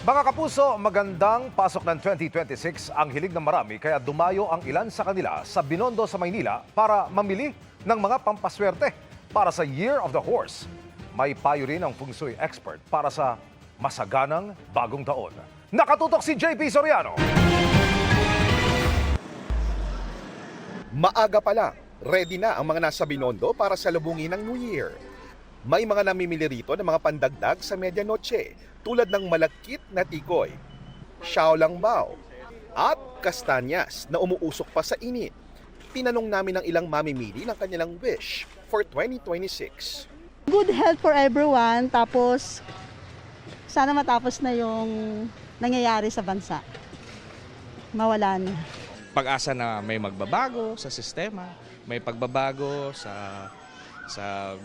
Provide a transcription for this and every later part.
Mga kapuso, magandang pasok ng 2026 ang hilig ng marami kaya dumayo ang ilan sa kanila sa Binondo sa Maynila para mamili ng mga pampaswerte para sa Year of the Horse. May payo rin ang feng shui expert para sa masaganang bagong taon. Nakatutok si JP Soriano. Maaga pa lang, ready na ang mga nasa Binondo para salubungin ng New Year. May mga namimili rito ng mga pandagdag sa medianoche tulad ng malagkit na tikoy, xiaolangbao, at kastanyas na umuusok pa sa init. Tinanong namin ang ilang mamimili ng kanilang wish for 2026. Good health for everyone, tapos sana matapos na yung nangyayari sa bansa. Mawala na. Pag-asa na may magbabago sa sistema, may pagbabago sa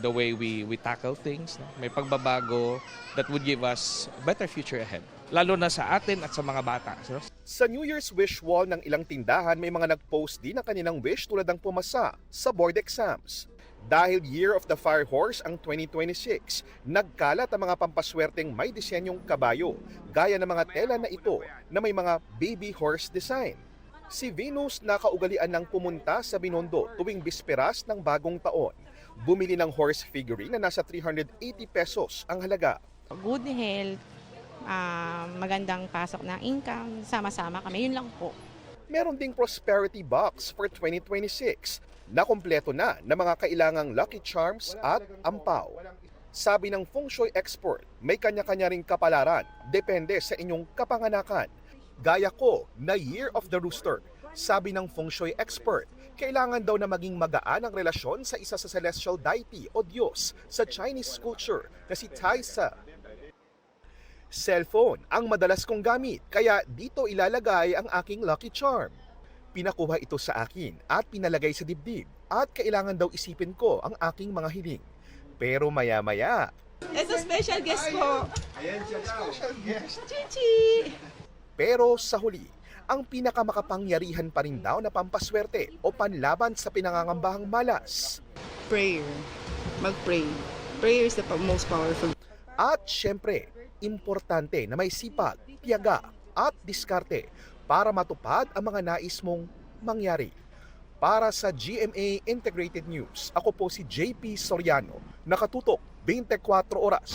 the way we tackle things. No? May pagbabago that would give us a better future ahead. Lalo na sa atin at sa mga bata. No? Sa New Year's wish wall ng ilang tindahan, may mga nag-post din ng kanilang wish tulad ng pumasa sa board exams. Dahil Year of the Fire Horse ang 2026, nagkalat ang mga pampaswerteng may disenyong kabayo, gaya ng mga tela na ito na may mga baby horse design. Si Venus nakaugalian ng pumunta sa Binondo tuwing bisperas ng bagong taon. Bumili ng horse figurine na nasa 380 pesos ang halaga. Good health, magandang pasok na income, sama-sama kami, yun lang po. Meron ding prosperity box for 2026 na kumpleto na ng mga kailangang lucky charms at ampaw. Sabi ng feng shui expert, may kanya-kanya ring kapalaran, depende sa inyong kapanganakan. Gaya ko na Year of the Rooster. Sabi ng feng shui expert, kailangan daw na maging magaan ang relasyon sa isa sa celestial deity o Diyos sa Chinese culture na si Tai Tse. Cellphone ang madalas kong gamit, kaya dito ilalagay ang aking lucky charm. Pinakuha ito sa akin at pinalagay sa dibdib at kailangan daw isipin ko ang aking mga hiling. Pero maya-maya, Ito special guest po. ayan siya special guest. Chichi! Pero sa huli, ang pinakamakapangyarihan pa rin daw na pampaswerte o panlaban sa pinangangambahang malas. Prayer. Mag-pray. Prayer is the most powerful. At syempre, importante na may sipag, tiyaga at diskarte para matupad ang mga nais mong mangyari. Para sa GMA Integrated News, ako po si JP Soriano, nakatutok 24 oras.